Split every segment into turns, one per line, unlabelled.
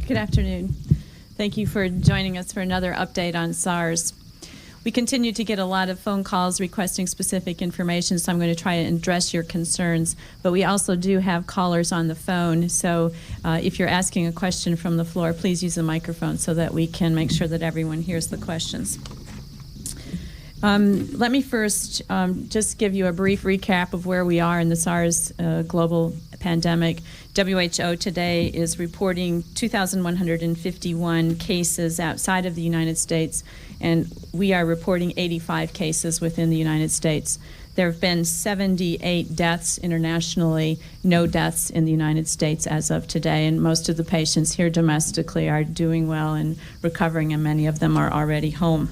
Good afternoon. Thank you for joining us for another update on SARS. We continue to get a lot of phone calls requesting specific information, so I'm going to try to address your concerns. But we also do have callers on the phone, so if you're asking a question from the floor, please use the microphone so that we can make sure that everyone hears the questions. Let me first just give you a brief recap of where we are in the SARS global pandemic. WHO today is reporting 2,151 cases outside of the United States, and we are reporting 85 cases within the United States. There have been 78 deaths internationally, no deaths in the United States as of today, and most of the patients here domestically are doing well and recovering, and many of them are already home.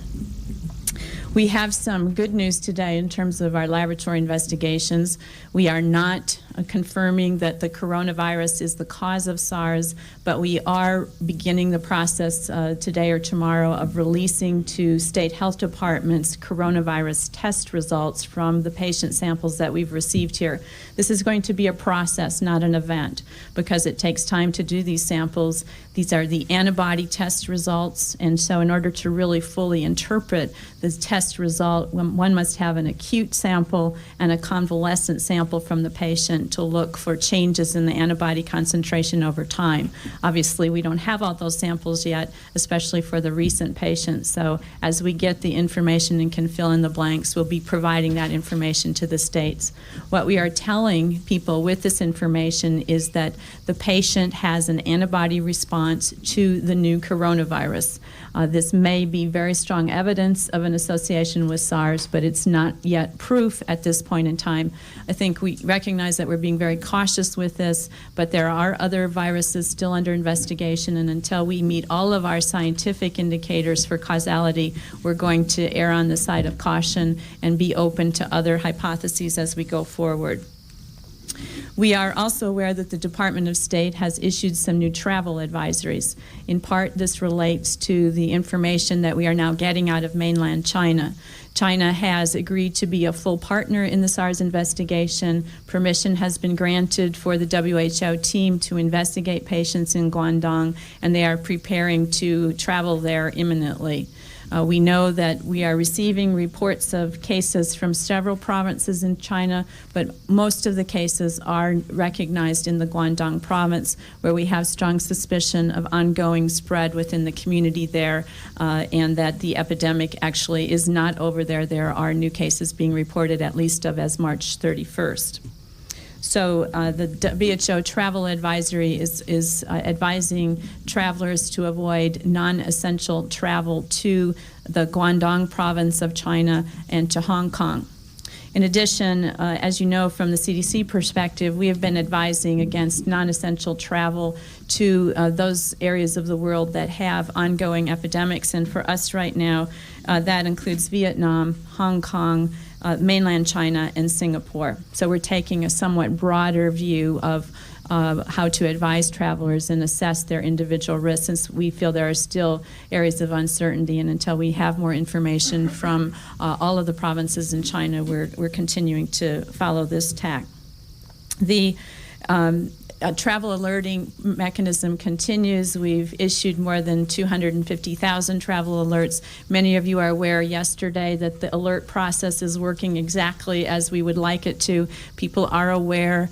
We have some good news today in terms of our laboratory investigations. We are not confirming that the coronavirus is the cause of SARS, but we are beginning the process today or tomorrow of releasing to state health departments coronavirus test results from the patient samples that we've received here. This is going to be a process, not an event, because it takes time to do these samples. These are the antibody test results, and so in order to really fully interpret the test result, one must have an acute sample and a convalescent sample from the patient to look for changes in the antibody concentration over time. Obviously, we don't have all those samples yet, especially for the recent patients. So as we get the information and can fill in the blanks, we'll be providing that information to the states. What we are telling people with this information is that the patient has an antibody response to the new coronavirus. This may be very strong evidence of an association with SARS, but it's not yet proof at this point in time. I think we recognize that we're being very cautious with this, but there are other viruses still under investigation, and until we meet all of our scientific indicators for causality, we're going to err on the side of caution and be open to other hypotheses as we go forward. We are also aware that the Department of State has issued some new travel advisories. In part, this relates to the information that we are now getting out of mainland China. China has agreed to be a full partner in the SARS investigation. Permission has been granted for the WHO team to investigate patients in Guangdong, and they are preparing to travel there imminently. We know that we are receiving reports of cases from several provinces in China, but most of the cases are recognized in the Guangdong province, where we have strong suspicion of ongoing spread within the community there, and that the epidemic actually is not over there. There are new cases being reported, at least as March 31st. So the WHO travel advisory is advising travelers to avoid non-essential travel to the Guangdong province of China and to Hong Kong. In addition, as you know from the CDC perspective, we have been advising against non-essential travel to those areas of the world that have ongoing epidemics. And for us right now, that includes Vietnam, Hong Kong, mainland China, and Singapore. So we're taking a somewhat broader view of how to advise travelers and assess their individual risks, since we feel there are still areas of uncertainty, and until we have more information from all of the provinces in China, we're continuing to follow this tack. The travel alerting mechanism continues. We've issued more than 250,000 travel alerts. Many of you are aware yesterday that the alert process is working exactly as we would like it to. People are aware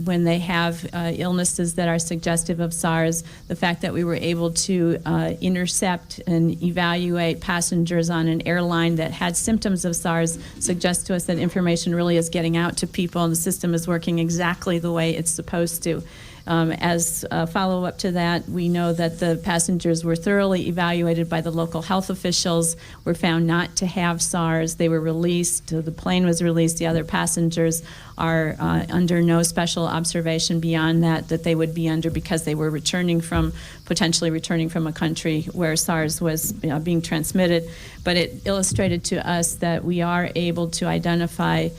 when they have illnesses that are suggestive of SARS. The fact that we were able to intercept and evaluate passengers on an airline that had symptoms of SARS suggests to us that information really is getting out to people, and the system is working exactly the way it's supposed to. As a follow-up to that, we know that the passengers were thoroughly evaluated by the local health officials, were found not to have SARS. They were released. The plane was released. The other passengers are under no special observation beyond that they would be under, because they were potentially returning from a country where SARS was being transmitted. But it illustrated to us that we are able to identify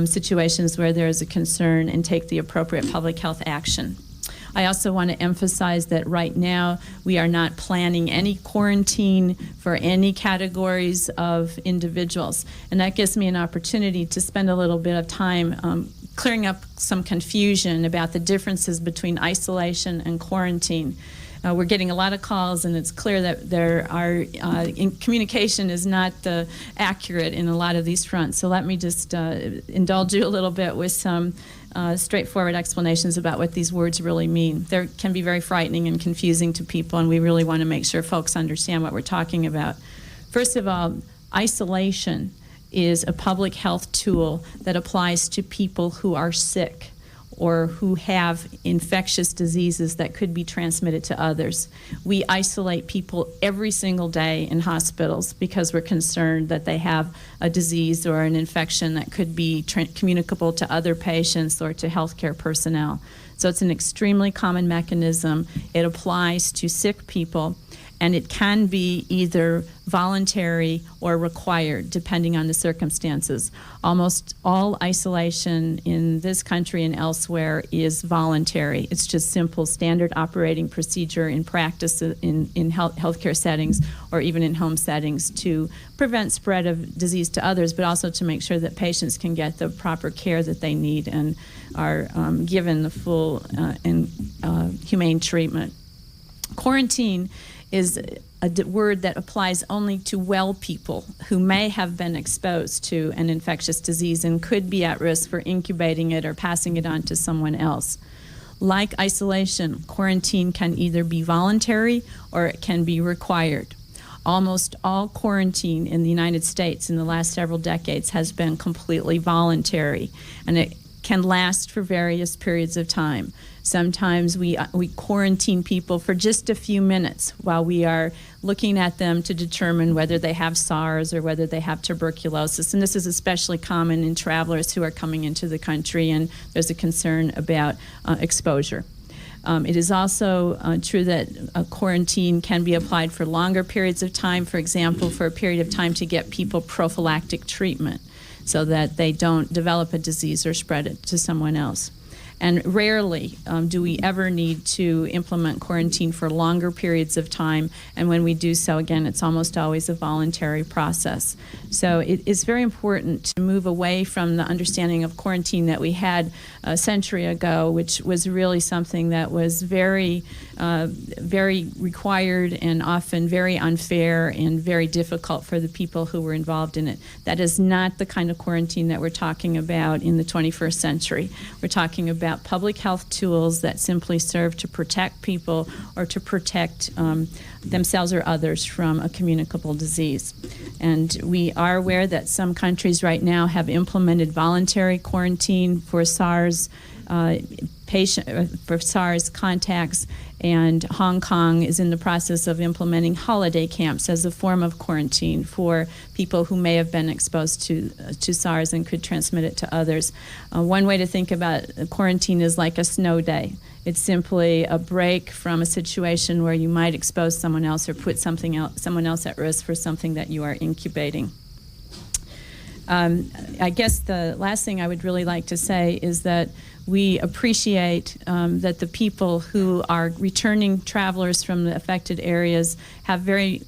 situations where there is a concern and take the appropriate public health action. I also want to emphasize that right now we are not planning any quarantine for any categories of individuals. And that gives me an opportunity to spend a little bit of time clearing up some confusion about the differences between isolation and quarantine. we're getting a lot of calls, and it's clear that there are communication is not accurate in a lot of these fronts. So let me just indulge you a little bit with some straightforward explanations about what these words really mean. They can be very frightening and confusing to people, and we really want to make sure folks understand what we're talking about. First of all, isolation is a public health tool that applies to people who are sick or who have infectious diseases that could be transmitted to others. We isolate people every single day in hospitals because we're concerned that they have a disease or an infection that could be communicable to other patients or to healthcare personnel. So it's an extremely common mechanism. It applies to sick people, and it can be either voluntary or required, depending on the circumstances. Almost all isolation in this country and elsewhere is voluntary. It's just simple standard operating procedure in practice in healthcare settings or even in home settings to prevent spread of disease to others, but also to make sure that patients can get the proper care that they need and are given the full and humane treatment. Quarantine is a word that applies only to well people who may have been exposed to an infectious disease and could be at risk for incubating it or passing it on to someone else. Like isolation, quarantine can either be voluntary or it can be required. Almost all quarantine in the United States in the last several decades has been completely voluntary, and it can last for various periods of time. Sometimes we quarantine people for just a few minutes while we are looking at them to determine whether they have SARS or whether they have tuberculosis. And this is especially common in travelers who are coming into the country, and there's a concern about exposure. It is also true that a quarantine can be applied for longer periods of time, for example, for a period of time to get people prophylactic treatment so that they don't develop a disease or spread it to someone else. And rarely do we ever need to implement quarantine for longer periods of time. And when we do so, again, it's almost always a voluntary process. So it is very important to move away from the understanding of quarantine that we had a century ago, which was really something that was very required and often very unfair and very difficult for the people who were involved in it. That is not the kind of quarantine that we're talking about in the 21st century. We're talking about public health tools that simply serve to protect people or to protect themselves or others from a communicable disease. And we are aware that some countries right now have implemented voluntary quarantine for SARS for SARS contacts, and Hong Kong is in the process of implementing holiday camps as a form of quarantine for people who may have been exposed to SARS and could transmit it to others. One way to think about quarantine is like a snow day. It's simply a break from a situation where you might expose someone else or put someone else at risk for something that you are incubating. I guess the last thing I would really like to say is that we appreciate that the people who are returning travelers from the affected areas have a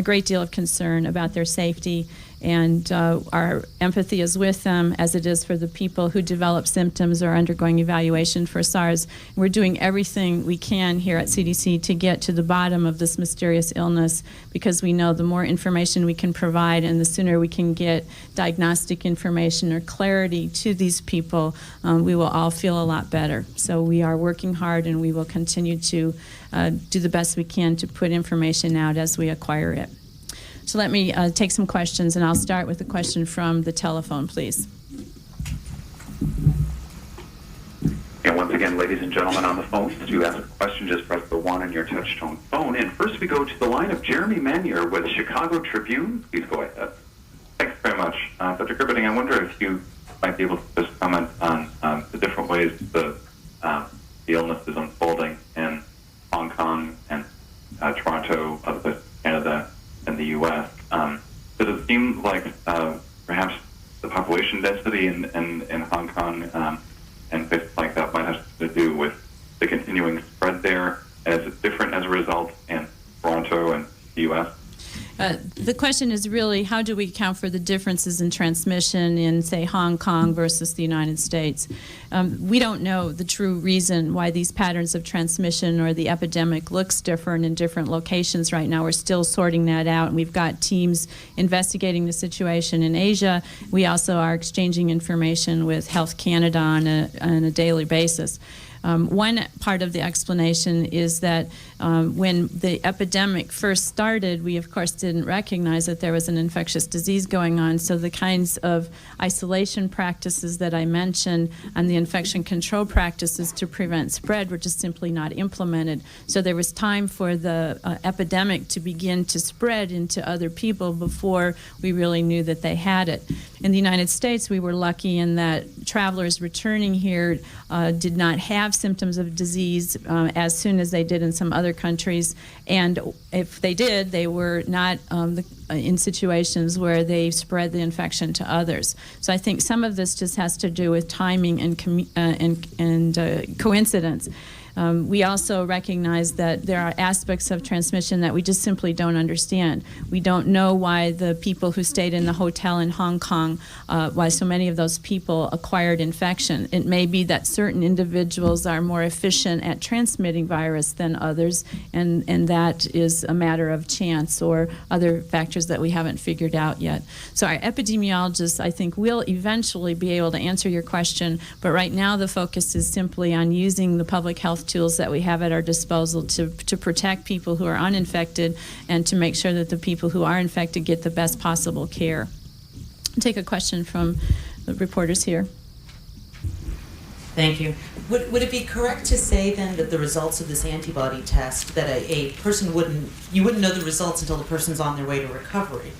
great deal of concern about their safety, and our empathy is with them as it is for the people who develop symptoms or undergoing evaluation for SARS. We're doing everything we can here at CDC to get to the bottom of this mysterious illness, because we know the more information we can provide and the sooner we can get diagnostic information or clarity to these people, we will all feel a lot better. So we are working hard, and we will continue to do the best we can to put information out as we acquire it. So let me take some questions, and I'll start with a question from the telephone, please.
And once again, ladies and gentlemen on the phone, to ask a question, just press the 1 on your touch-tone phone. And first we go to the line of Jeremy Manier with Chicago Tribune. Please go ahead.
Thanks very much. Dr. Gerberding, I wonder if you might be able to just comment on the different ways the illness is unfolding in Hong Kong and Toronto, Canada, and the U.S. Does it seem like perhaps the population density in Hong Kong and places like that might have to do with the continuing spread there, as it's different as a result in Toronto and the U.S.?
The question is really, how do we account for the differences in transmission in, say, Hong Kong versus the United States? We don't know the true reason why these patterns of transmission or the epidemic looks different in different locations right now. We're still sorting that out, and we've got teams investigating the situation in Asia. We also are exchanging information with Health Canada on a daily basis. One part of the explanation is that when the epidemic first started, we of course didn't recognize that there was an infectious disease going on, so the kinds of isolation practices that I mentioned and the infection control practices to prevent spread were just simply not implemented. So there was time for the epidemic to begin to spread into other people before we really knew that they had it. In the United States, we were lucky in that travelers returning here did not have symptoms of disease as soon as they did in some other countries, and if they did, they were not in situations where they spread the infection to others. So I think some of this just has to do with timing and coincidence. We also recognize that there are aspects of transmission that we just simply don't understand. We don't know why the people who stayed in the hotel in Hong Kong, why so many of those people acquired infection. It may be that certain individuals are more efficient at transmitting virus than others, and that is a matter of chance or other factors that we haven't figured out yet. So our epidemiologists, I think, will eventually be able to answer your question, but right now the focus is simply on using the public health tools that we have at our disposal to protect people who are uninfected and to make sure that the people who are infected get the best possible care. I'll take a question from the reporters here.
Thank you. Would it be correct to say then that the results of this antibody test, that a person you wouldn't know the results until the person's on their way to recovery?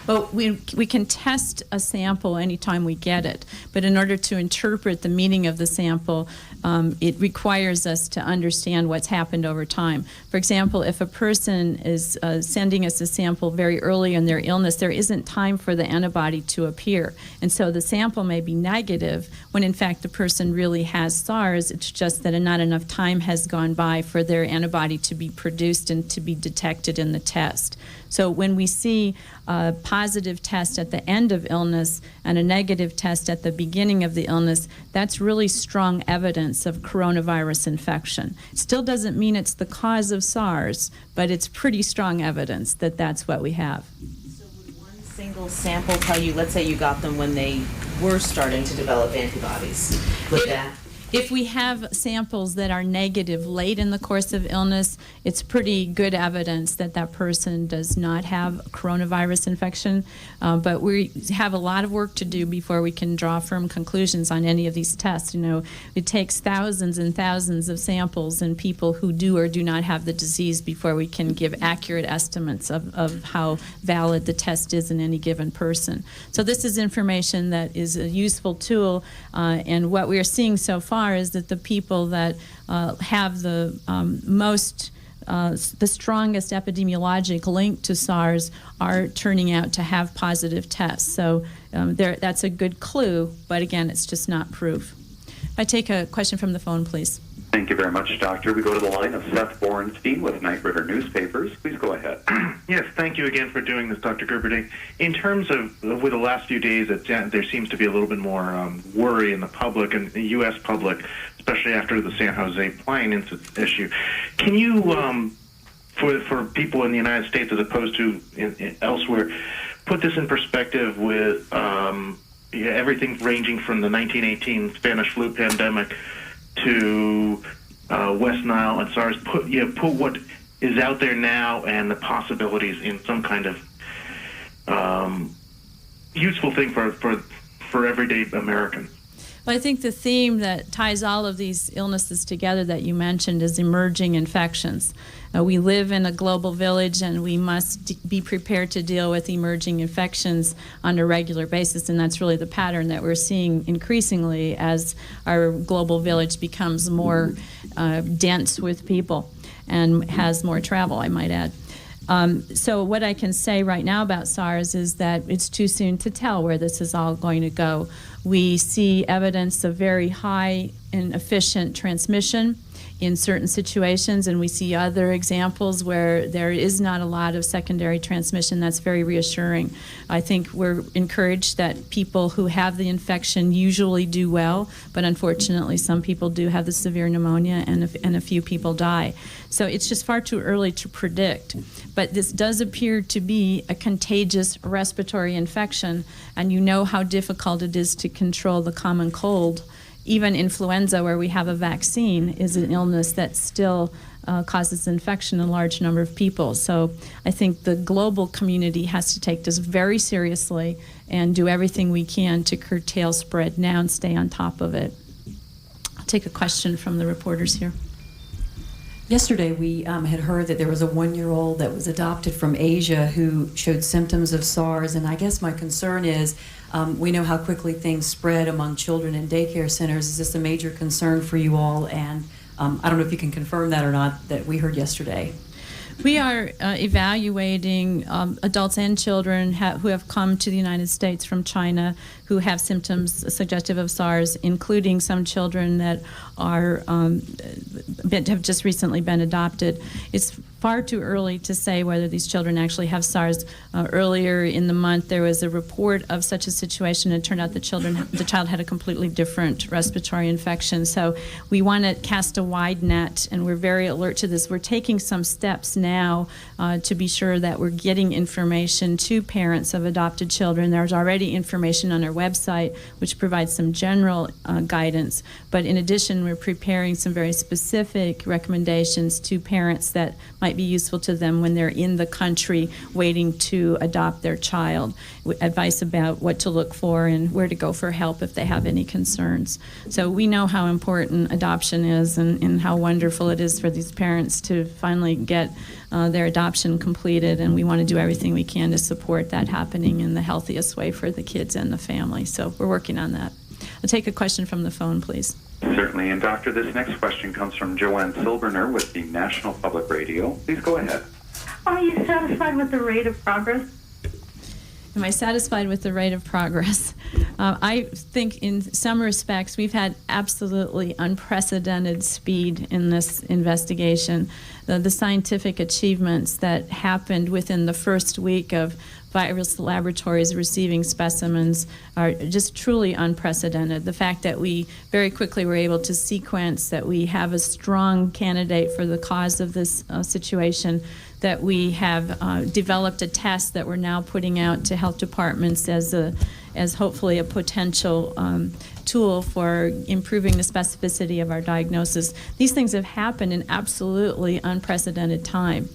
Well, we can test a sample anytime we get it, but in order to interpret the meaning of the sample, it requires us to understand what's happened over time. For example, if a person is sending us a sample very early in their illness, there isn't time for the antibody to appear. And so the sample may be negative when in fact the person really has SARS. It's just that not enough time has gone by for their antibody to be produced and to be detected in the test. So when we see a positive test at the end of illness and a negative test at the beginning of the illness, that's really strong evidence of coronavirus infection. Still doesn't mean it's the cause of SARS, but it's pretty strong evidence that that's what we have.
So would one single sample tell you, let's say you got them when they were starting to develop antibodies? Would that?
If we have samples that are negative late in the course of illness, it's pretty good evidence that that person does not have coronavirus infection. But we have a lot of work to do before we can draw firm conclusions on any of these tests. You know, it takes thousands and thousands of samples in people who do or do not have the disease before we can give accurate estimates of how valid the test is in any given person. So this is information that is a useful tool, and what we are seeing so far is that the people that have the the strongest epidemiologic link to SARS are turning out to have positive tests. So that's a good clue, but again, it's just not proof. If I take a question from the phone, please.
Thank you very much, Doctor. We go to the line of Seth Borenstein with Night River Newspapers. Please go ahead.
Yes, thank you again for doing this, Dr. Gerberding. In terms of, with the last few days, there seems to be a little bit more worry in the public and the U.S. public, especially after the San Jose plane issue. Can you, for people in the United States as opposed to elsewhere, put this in perspective with everything ranging from the 1918 Spanish flu pandemic to West Nile and SARS, put what is out there now and the possibilities in some kind of useful thing for everyday Americans.
Well, I think the theme that ties all of these illnesses together that you mentioned is emerging infections. We live in a global village, and we must be prepared to deal with emerging infections on a regular basis, and that's really the pattern that we're seeing increasingly as our global village becomes more dense with people and has more travel, I might add. So what I can say right now about SARS is that it's too soon to tell where this is all going to go. We see evidence of very high and efficient transmission. in certain situations, and we see other examples where there is not a lot of secondary transmission. That's very reassuring. I think we're encouraged that people who have the infection usually do well, but unfortunately some people do have the severe pneumonia, and a few people die. So it's just far too early to predict. But this does appear to be a contagious respiratory infection, and you know how difficult it is to control the common cold. Even influenza, where we have a vaccine, is an illness that still causes infection in a large number of people. So I think the global community has to take this very seriously and do everything we can to curtail spread now and stay on top of it. I'll take a question from the reporters here.
Yesterday, we had heard that there was a 1-year-old that was adopted from Asia who showed symptoms of SARS, and I guess my concern is we know how quickly things spread among children in daycare centers. Is this a major concern for you all? And I don't know if you can confirm that or not, that we heard yesterday.
We are evaluating adults and children who have come to the United States from China who have symptoms suggestive of SARS, including some children that have just recently been adopted. It's far too early to say whether these children actually have SARS. Earlier in the month, there was a report of such a situation, and it turned out the child had a completely different respiratory infection. So we want to cast a wide net, and we're very alert to this. We're taking some steps now to be sure that we're getting information to parents of adopted children. There's already information on our website which provides some general guidance, but in addition, we're preparing some very specific recommendations to parents that might be useful to them when they're in the country waiting to adopt their child. Advice about what to look for and where to go for help if they have any concerns. So we know how important adoption is and how wonderful it is for these parents to finally get their adoption completed, and we want to do everything we can to support that happening in the healthiest way for the kids and the family. So we're working on that. I'll take a question from the phone, please.
Certainly. And Doctor, this next question comes from Joanne Silberner with the National Public Radio. Please go ahead.
Are you satisfied with the rate of progress?
Am I satisfied with the rate of progress? I think in some respects we've had absolutely unprecedented speed in this investigation. The scientific achievements that happened within the first week of virus laboratories receiving specimens are just truly unprecedented. The fact that we very quickly were able to sequence, that we have a strong candidate for the cause of this situation, that we have developed a test that we're now putting out to health departments as hopefully a potential tool for improving the specificity of our diagnosis. These things have happened in absolutely unprecedented time.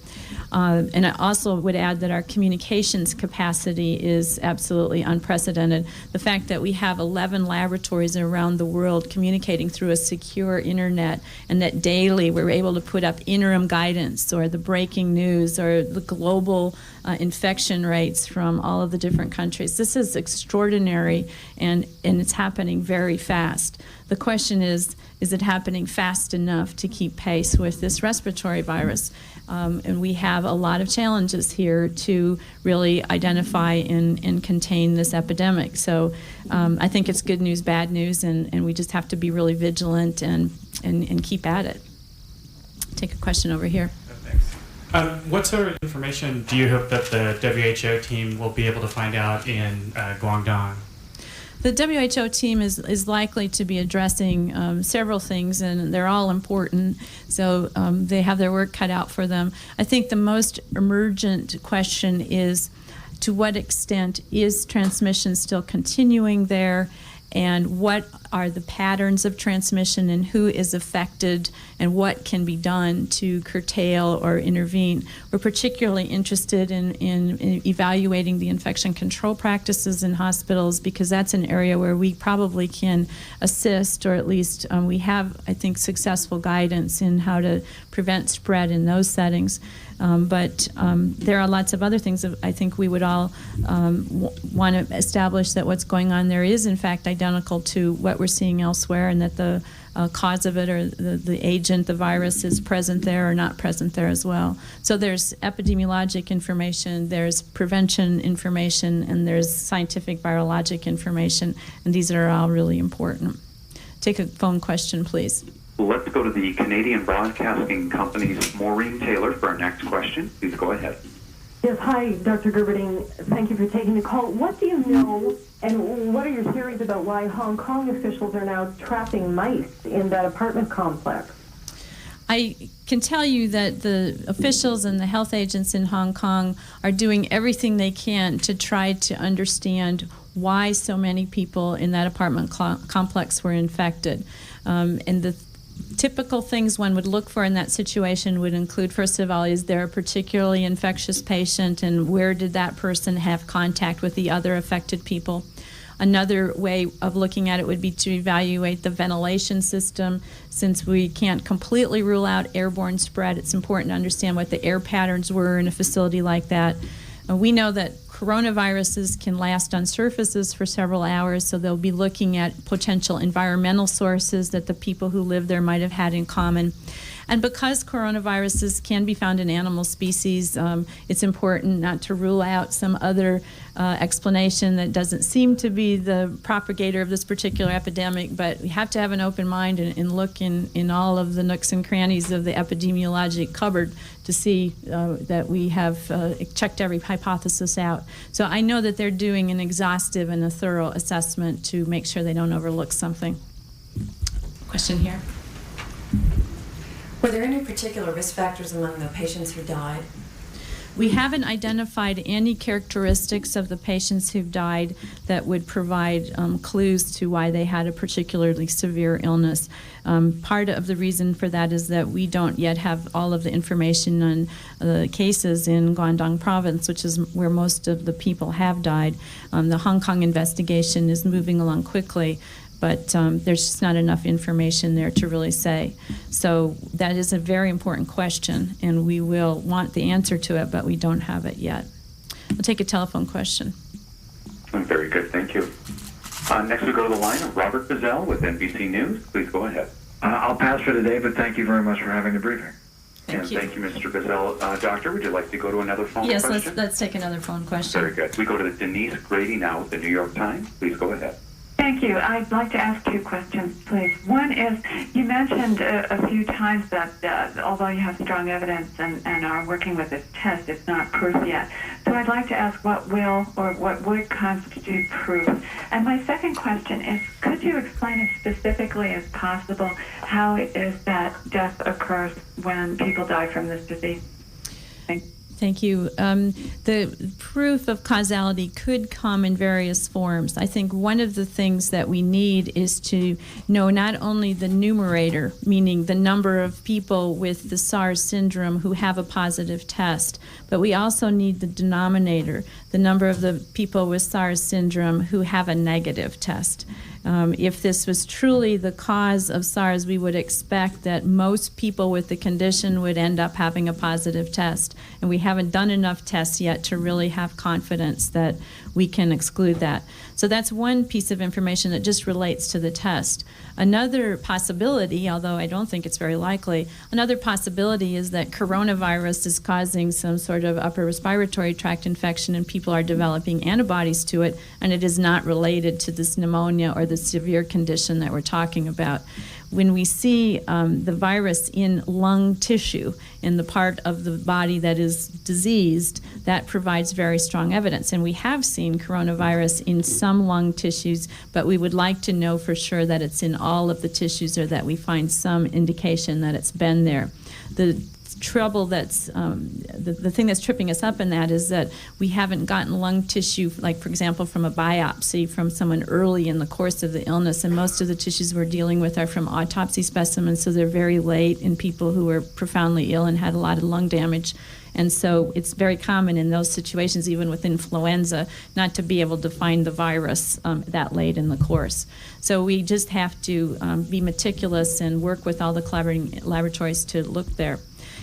And I also would add that our communications capacity is absolutely unprecedented. The fact that we have 11 laboratories around the world communicating through a secure internet, and that daily we're able to put up interim guidance or the breaking news or the global infection rates from all of the different countries. This is extraordinary, and it's happening very fast. The question is it happening fast enough to keep pace with this respiratory virus? And we have a lot of challenges here to really identify and contain this epidemic. So I think it's good news, bad news, and we just have to be really vigilant and keep at it. Take a question over here.
Thanks. What sort of information do you hope that the WHO team will be able to find out in Guangdong?
The WHO team is likely to be addressing several things, and they're all important, so they have their work cut out for them. I think the most emergent question is, to what extent is transmission still continuing there, and what are the patterns of transmission, and who is affected, and what can be done to curtail or intervene. We're particularly interested in evaluating the infection control practices in hospitals, because that's an area where we probably can assist, or at least we have, I think, successful guidance in how to prevent spread in those settings. But there are lots of other things that I think we would all want to establish, that what's going on there is in fact identical to what we're seeing elsewhere, and that the cause of it, or the agent, the virus, is present there or not present there as well. So there's epidemiologic information, there's prevention information, and there's scientific virologic information, and these are all really important. Take a phone question, please.
Let's go to the Canadian Broadcasting Company's Maureen Taylor for our next question. Please go ahead.
Yes, hi, Dr. Gerberding. Thank you for taking the call. What do you know, and what are your theories about why Hong Kong officials are now trapping mice in that apartment complex?
I can tell you that the officials and the health agents in Hong Kong are doing everything they can to try to understand why so many people in that apartment complex were infected. And the typical things one would look for in that situation would include, first of all, is there a particularly infectious patient, and where did that person have contact with the other affected people? Another way of looking at it would be to evaluate the ventilation system. Since we can't completely rule out airborne spread, it's important to understand what the air patterns were in a facility like that. We know that coronaviruses can last on surfaces for several hours, so they'll be looking at potential environmental sources that the people who live there might have had in common. And because coronaviruses can be found in animal species, it's important not to rule out some other explanation that doesn't seem to be the propagator of this particular epidemic, but we have to have an open mind and look in all of the nooks and crannies of the epidemiologic cupboard to see that we have checked every hypothesis out. So I know that they're doing an exhaustive and a thorough assessment to make sure they don't overlook something. Question here.
Were there any particular risk factors among the patients who died?
We haven't identified any characteristics of the patients who've died that would provide clues to why they had a particularly severe illness. Part of the reason for that is that we don't yet have all of the information on the cases in Guangdong province, which is where most of the people have died. The Hong Kong investigation is moving along quickly, but there's just not enough information there to really say. So that is a very important question, and we will want the answer to it, but we don't have it yet. We'll take a telephone question.
Very good, thank you. Next we go to the line of Robert Bazell with NBC News. Please go ahead.
I'll pass for today, but thank you very much for having the briefing.
Thank you, Mr. Bazell. Doctor, would you like to go to another phone question?
Yes, let's take another phone question.
Very good. We go to Denise Grady now with the New York Times. Please go ahead.
Thank you. I'd like to ask two questions, please. One is, you mentioned a few times that although you have strong evidence and are working with this test, it's not proof yet. So I'd like to ask what will or what would constitute proof. And my second question is, could you explain as specifically as possible how it is that death occurs when people die from this disease? Thank you.
Thank you. The proof of causality could come in various forms. I think one of the things that we need is to know not only the numerator, meaning the number of people with the SARS syndrome who have a positive test, but we also need the denominator, the number of the people with SARS syndrome who have a negative test. If this was truly the cause of SARS, we would expect that most people with the condition would end up having a positive test. And we haven't done enough tests yet to really have confidence that we can exclude that. So that's one piece of information that just relates to the test. Another possibility, although I don't think it's very likely, another possibility is that coronavirus is causing some sort of upper respiratory tract infection and people are developing antibodies to it, and it is not related to this pneumonia or the severe condition that we're talking about. When we see the virus in lung tissue, in the part of the body that is diseased, that provides very strong evidence. And we have seen coronavirus in some lung tissues, but we would like to know for sure that it's in all of the tissues or that we find some indication that it's been there. The trouble that's the thing that's tripping us up in that is that we haven't gotten lung tissue, like for example from a biopsy from someone early in the course of the illness, and most of the tissues we're dealing with are from autopsy specimens, so they're very late in people who are profoundly ill and had a lot of lung damage. And so it's very common in those situations, even with influenza, not to be able to find the virus that late in the course. So we just have to be meticulous and work with all the collaborating laboratories to look there.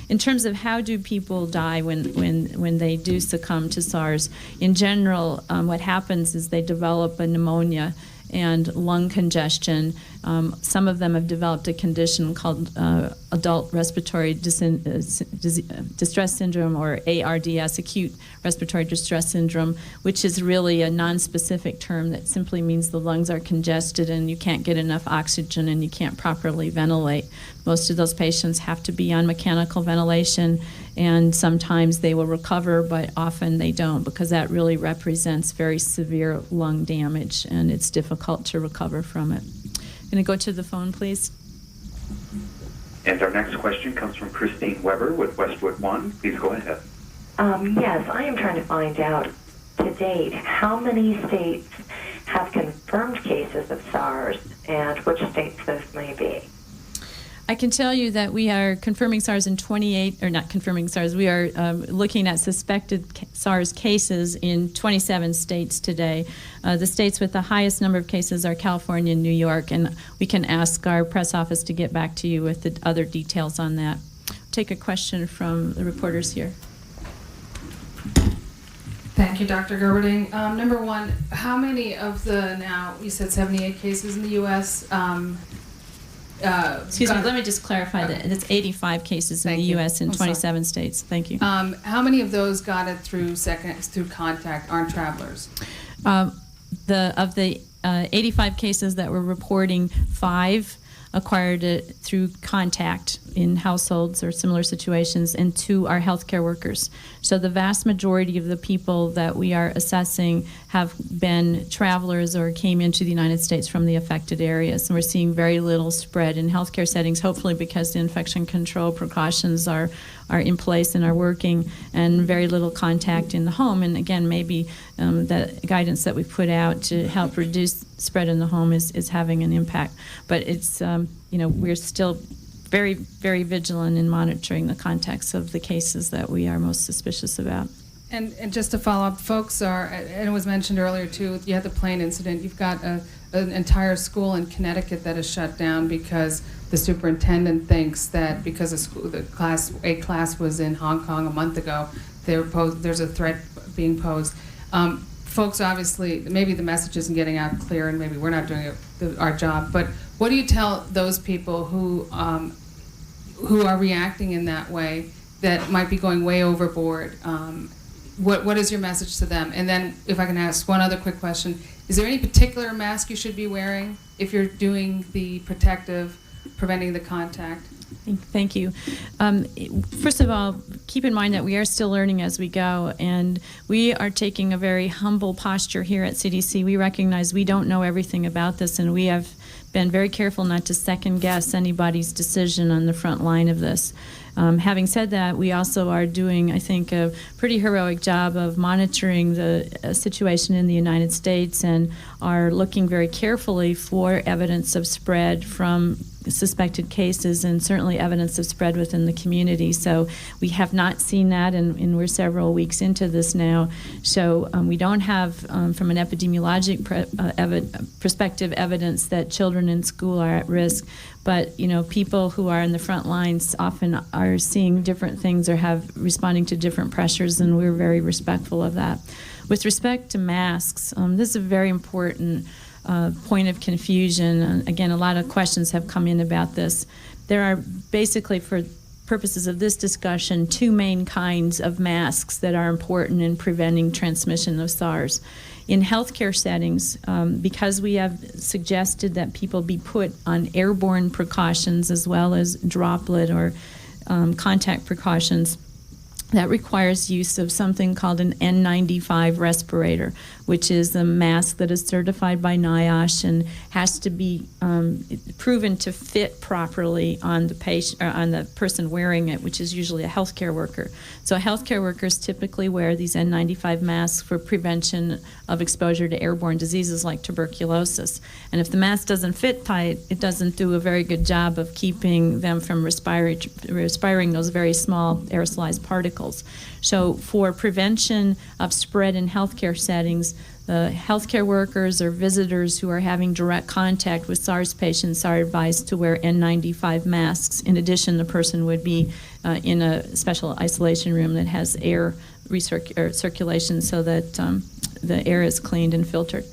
In terms of how do people die when they do succumb to SARS, in general, what happens is they develop a pneumonia and lung congestion. Some of them have developed a condition called adult respiratory distress syndrome, or ARDS, acute respiratory distress syndrome, which is really a nonspecific term that simply means the lungs are congested and you can't get enough oxygen and you can't properly ventilate. Most of those patients have to be on mechanical ventilation, and sometimes they will recover, but often they don't, because that really represents very severe lung damage and it's difficult to recover from it. Going to go to the phone, please.
And our next question comes from Christine Weber with Westwood One. Please go ahead.
Yes, I am trying to find out to date how many states have confirmed cases of SARS and which states those may be.
I can tell you that we are confirming SARS in 28, or not confirming SARS, we are looking at suspected SARS cases in 27 states today. The states with the highest number of cases are California and New York, and we can ask our press office to get back to you with the other details on that. Take a question from the reporters here.
Thank you, Dr. Gerberding. Number one, how many of the, now you said 78 cases in the U.S.,
excuse me, let me just clarify that it's 85 cases in the U.S. in 27 states. Thank you.
How many of those got it through contact, aren't travelers?
Of the 85 cases that we're reporting, 5 acquired it through contact in households or similar situations, and 2 are healthcare workers. So the vast majority of the people that we are assessing have been travelers or came into the United States from the affected areas. And we're seeing very little spread in healthcare settings, hopefully because the infection control precautions are in place and are working, and very little contact in the home. And again, maybe the guidance that we put out to help reduce spread in the home is having an impact. But it's, we're still very, very vigilant in monitoring the context of the cases that we are most suspicious about.
And just to follow up, folks are, and it was mentioned earlier too, you had the plane incident. You've got an entire school in Connecticut that is shut down because the superintendent thinks that because a class was in Hong Kong a month ago, there's a threat being posed. Folks, obviously, maybe the message isn't getting out clear, and maybe we're not doing our job. But what do you tell those people who are reacting in that way, that might be going way overboard? What is your message to them? And then, if I can ask one other quick question, is there any particular mask you should be wearing if you're doing the preventing the contact?
Thank you. First of all, keep in mind that we are still learning as we go, and we are taking a very humble posture here at CDC. We recognize we don't know everything about this, and we have been very careful not to second guess anybody's decision on the front line of this. Having said that, we also are doing, I think, a pretty heroic job of monitoring the situation in the United States, and are looking very carefully for evidence of spread from suspected cases, and certainly evidence of spread within the community. So we have not seen that, and we're several weeks into this now. So we don't have, from an epidemiologic perspective, evidence that children in school are at risk. But people who are in the front lines often are seeing different things or responding to different pressures, and we're very respectful of that. With respect to masks, this is a very important point of confusion. Again, a lot of questions have come in about this. There are basically, for purposes of this discussion, 2 main kinds of masks that are important in preventing transmission of SARS. In healthcare settings, because we have suggested that people be put on airborne precautions as well as droplet or contact precautions, that requires use of something called an N95 respirator, which is a mask that is certified by NIOSH and has to be proven to fit properly on the patient, or on the person wearing it, which is usually a healthcare worker. So healthcare workers typically wear these N95 masks for prevention of exposure to airborne diseases like tuberculosis. And if the mask doesn't fit tight, it doesn't do a very good job of keeping them from respiring those very small aerosolized particles. So for prevention of spread in healthcare settings, the healthcare workers or visitors who are having direct contact with SARS patients are advised to wear N95 masks. In addition, the person would be in a special isolation room that has air circulation so that the air is cleaned and filtered.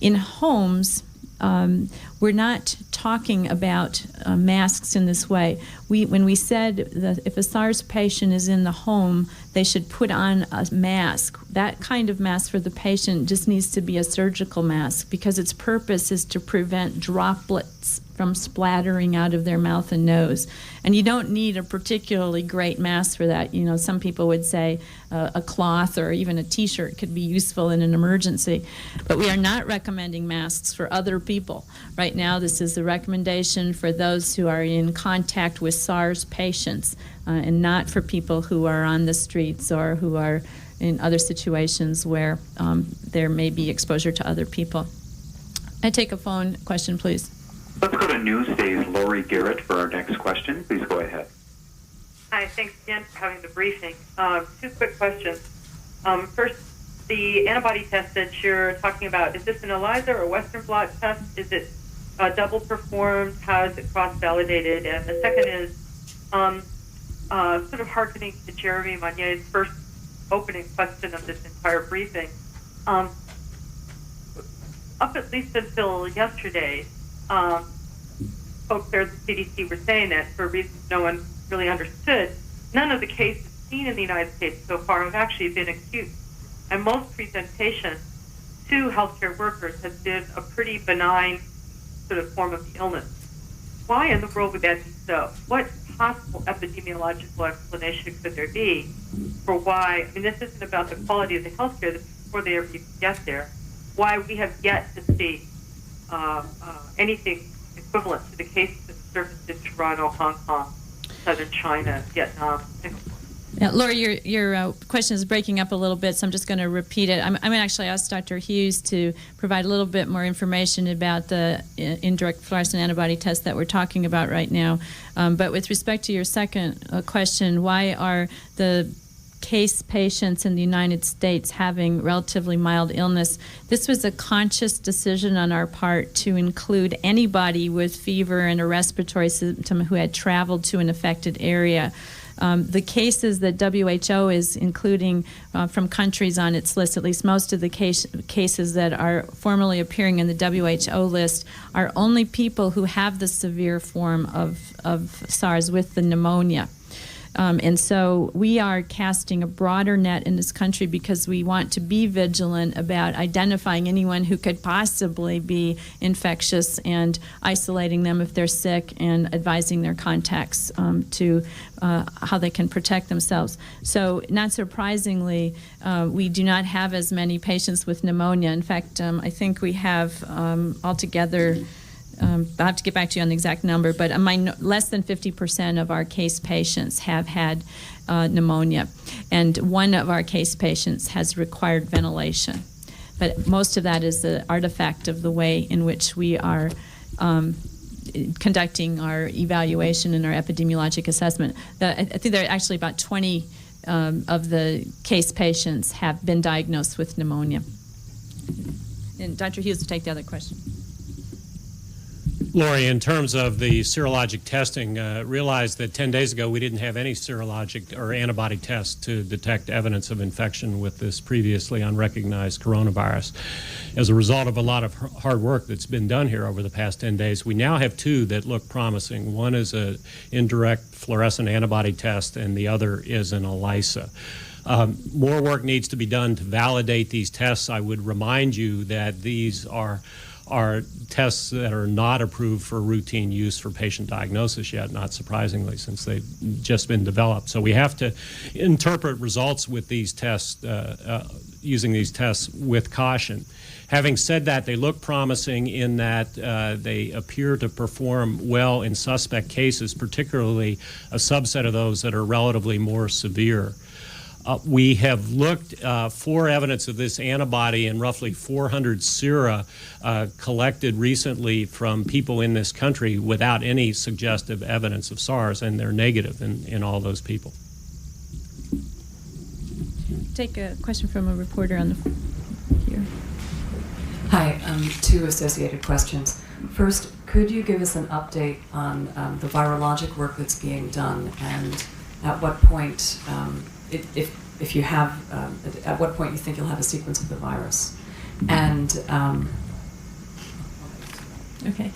In homes, we're not talking about masks in this way. When we said that if a SARS patient is in the home, they should put on a mask. That kind of mask for the patient just needs to be a surgical mask because its purpose is to prevent droplets from splattering out of their mouth and nose. And you don't need a particularly great mask for that. You know, some people would say a cloth or even a t-shirt could be useful in an emergency. But we are not recommending masks for other people. Right now, this is the recommendation for those who are in contact with SARS patients and not for people who are on the streets or who are in other situations where there may be exposure to other people. I take a phone question, please.
Let's go to Newsday's Lori Garrett for our next question. Please go ahead.
Hi, thanks again for having the briefing. Two quick questions. First, the antibody test that you're talking about, is this an ELISA or Western blot test? Is it double performed? How is it cross-validated? And the second is sort of hearkening to Jeremy Monier's first opening question of this entire briefing. Up at least until yesterday, folks there at the CDC were saying that for reasons no one really understood, none of the cases seen in the United States so far have actually been acute. And most presentation to healthcare workers has been a pretty benign sort of form of the illness. Why in the world would that be so? What possible epidemiological explanation could there be for why, I mean, this isn't about the quality of the healthcare before they ever even get there, why we have yet to see anything equivalent to the cases that surfaced in Toronto, Hong Kong, southern China, Vietnam, Singapore.
Yeah, Laura, your question is breaking up a little bit, so I'm just going to repeat it. I'm going to actually ask Dr. Hughes to provide a little bit more information about the indirect fluorescent antibody test that we're talking about right now. But with respect to your second question, why are the case patients in the United States having relatively mild illness? This was a conscious decision on our part to include anybody with fever and a respiratory symptom who had traveled to an affected area. The cases that WHO is including from countries on its list, at least most of the cases that are formally appearing in the WHO list, are only people who have the severe form of SARS with the pneumonia. And so we are casting a broader net in this country because we want to be vigilant about identifying anyone who could possibly be infectious and isolating them if they're sick and advising their contacts to how they can protect themselves. So not surprisingly, we do not have as many patients with pneumonia. In fact, I think we have altogether, I'll have to get back to you on the exact number, but less than 50% of our case patients have had pneumonia, and one of our case patients has required ventilation. But most of that is the artifact of the way in which we are conducting our evaluation and our epidemiologic assessment. I think there are actually about 20 of the case patients have been diagnosed with pneumonia. And Dr. Hughes will take the other question.
Lori, in terms of the serologic testing, realize that 10 days ago we didn't have any serologic or antibody tests to detect evidence of infection with this previously unrecognized coronavirus. As a result of a lot of hard work that's been done here over the past 10 days, we now have two that look promising. One is an indirect fluorescent antibody test, and the other is an ELISA. More work needs to be done to validate these tests. I would remind you that these are tests that are not approved for routine use for patient diagnosis yet, not surprisingly, since they've just been developed. So we have to interpret results with these tests, using these tests with caution. Having said that, they look promising in that they appear to perform well in suspect cases, particularly a subset of those that are relatively more severe. We have looked for evidence of this antibody in roughly 400 sera collected recently from people in this country without any suggestive evidence of SARS, and they're negative in all those people.
Take a question from a reporter on the here.
Hi, two associated questions. First, could you give us an update on the virologic work that's being done, and at what point, if you have, at what point you think you'll have a sequence of the virus? And
Okay.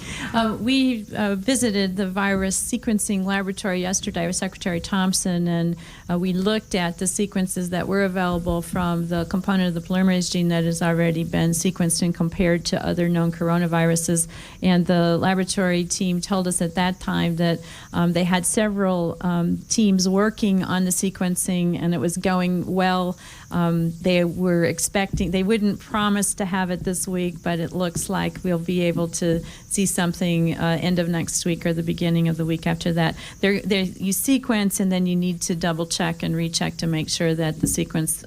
We visited the virus sequencing laboratory yesterday with Secretary Thompson, and we looked at the sequences that were available from the component of the polymerase gene that has already been sequenced and compared to other known coronaviruses. And the laboratory team told us at that time that they had several teams working on the sequencing, and it was going well. They were expecting, they wouldn't promise to have it this week, but it looks like we'll be able to see something end of next week or the beginning of the week after that. You sequence, and then you need to double check and recheck to make sure that the sequence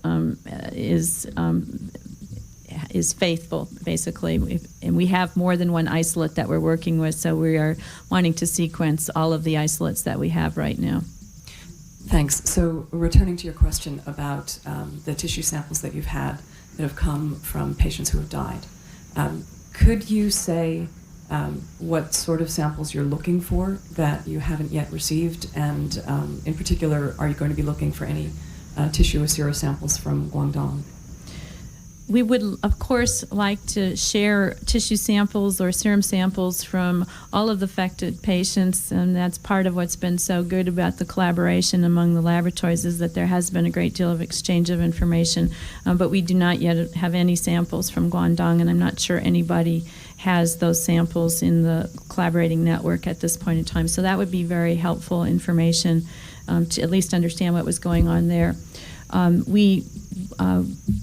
is faithful, basically. And we have more than one isolate that we're working with, so we are wanting to sequence all of the isolates that we have right now.
Thanks. So returning to your question about the tissue samples that you've had that have come from patients who have died, could you say what sort of samples you're looking for that you haven't yet received? And in particular, are you going to be looking for any tissue or sero samples from Guangdong?
We would, of course, like to share tissue samples or serum samples from all of the affected patients, and that's part of what's been so good about the collaboration among the laboratories, is that there has been a great deal of exchange of information, but we do not yet have any samples from Guangdong, and I'm not sure anybody has those samples in the collaborating network at this point in time. So that would be very helpful information to at least understand what was going on there. We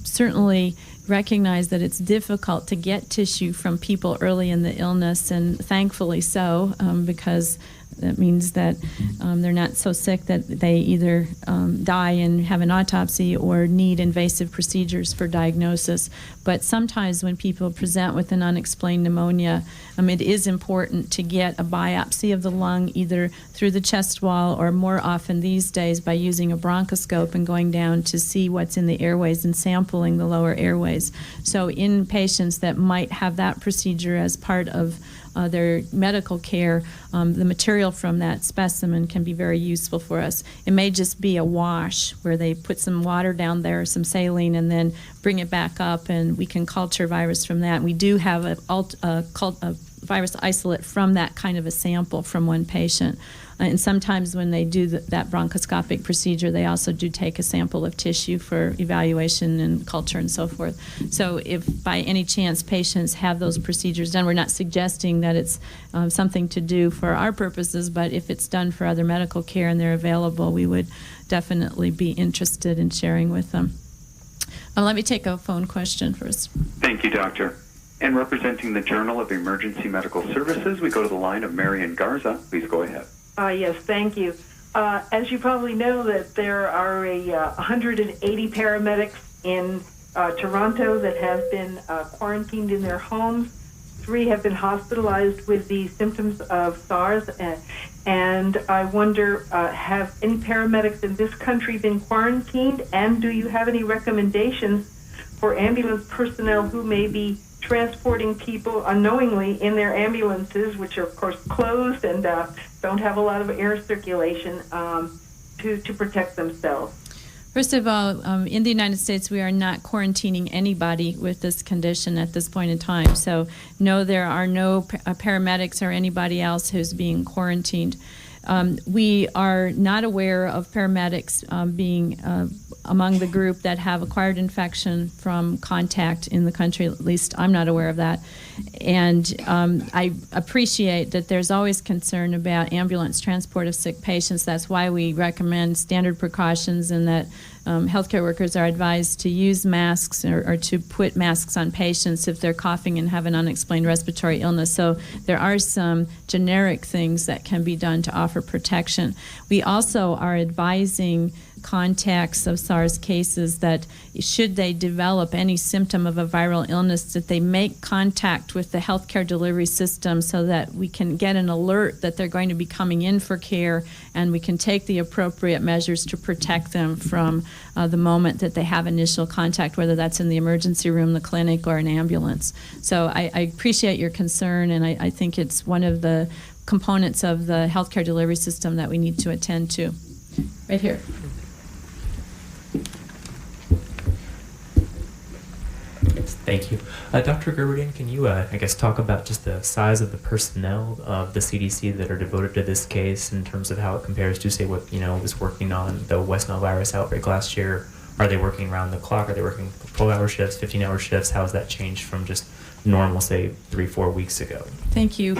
certainly recognize that it's difficult to get tissue from people early in the illness, and thankfully so, because that means that they're not so sick that they either die and have an autopsy or need invasive procedures for diagnosis. But sometimes when people present with an unexplained pneumonia, it is important to get a biopsy of the lung either through the chest wall or more often these days by using a bronchoscope and going down to see what's in the airways and sampling the lower airways. So in patients that might have that procedure as part of their medical care, the material from that specimen can be very useful for us. It may just be a wash where they put some water down there, some saline, and then bring it back up, and we can culture virus from that. We do have a virus isolate from that kind of a sample from one patient. And sometimes when they do that bronchoscopic procedure, they also do take a sample of tissue for evaluation and culture and so forth. So if by any chance patients have those procedures done, we're not suggesting that it's something to do for our purposes, but if it's done for other medical care and they're available, we would definitely be interested in sharing with them. Let me take a phone question first.
Thank you, Doctor. And representing the Journal of Emergency Medical Services, we go to the line of Marian Garza. Please go ahead.
Yes, thank you. As you probably know, that there are 180 paramedics in Toronto that have been quarantined in their homes. 3 have been hospitalized with the symptoms of SARS. And I wonder, have any paramedics in this country been quarantined? And do you have any recommendations for ambulance personnel who may be transporting people unknowingly in their ambulances, which are, of course, closed and don't have a lot of air circulation, to protect themselves?
First of all, in the United States, we are not quarantining anybody with this condition at this point in time. So, no, there are no paramedics or anybody else who's being quarantined. We are not aware of paramedics being among the group that have acquired infection from contact in the country. At least I'm not aware of that. And I appreciate that there's always concern about ambulance transport of sick patients. That's why we recommend standard precautions, and that healthcare workers are advised to use masks or to put masks on patients if they're coughing and have an unexplained respiratory illness. So there are some generic things that can be done to offer protection. We also are advising contacts of SARS cases that should they develop any symptom of a viral illness, that they make contact with the healthcare delivery system so that we can get an alert that they're going to be coming in for care, and we can take the appropriate measures to protect them from the moment that they have initial contact, whether that's in the emergency room, the clinic, or an ambulance. So I appreciate your concern, and I think it's one of the components of the healthcare delivery system that we need to attend to. Right here.
Thank you. Dr. Gerberding, can you, I guess, talk about just the size of the personnel of the CDC that are devoted to this case in terms of how it compares to, say, what, was working on the West Nile virus outbreak last year? Are they working around the clock? Are they working 12-hour shifts, 15-hour shifts? How has that changed from just normal, say, 3-4 weeks ago?
Thank you.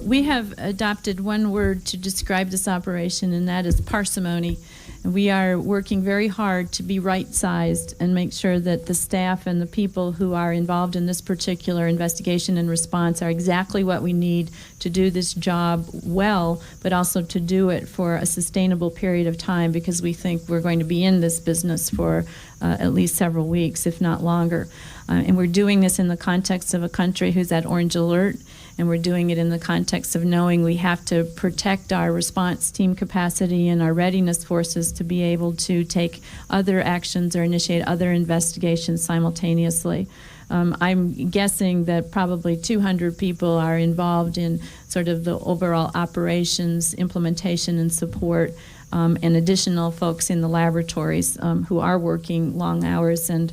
We have adopted one word to describe this operation, and that is parsimony. And we are working very hard to be right-sized and make sure that the staff and the people who are involved in this particular investigation and response are exactly what we need to do this job well, but also to do it for a sustainable period of time, because we think we're going to be in this business for at least several weeks, if not longer. And we're doing this in the context of a country who's at orange alert, and we're doing it in the context of knowing we have to protect our response team capacity and our readiness forces to be able to take other actions or initiate other investigations simultaneously. I'm guessing that probably 200 people are involved in sort of the overall operations, implementation, and support, and additional folks in the laboratories who are working long hours, and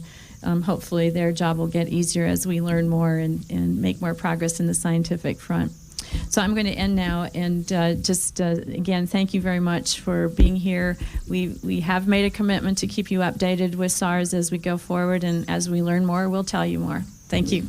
hopefully their job will get easier as we learn more and make more progress in the scientific front. So I'm going to end now, and again, thank you very much for being here. We have made a commitment to keep you updated with SARS as we go forward, and as we learn more, we'll tell you more. Thank you.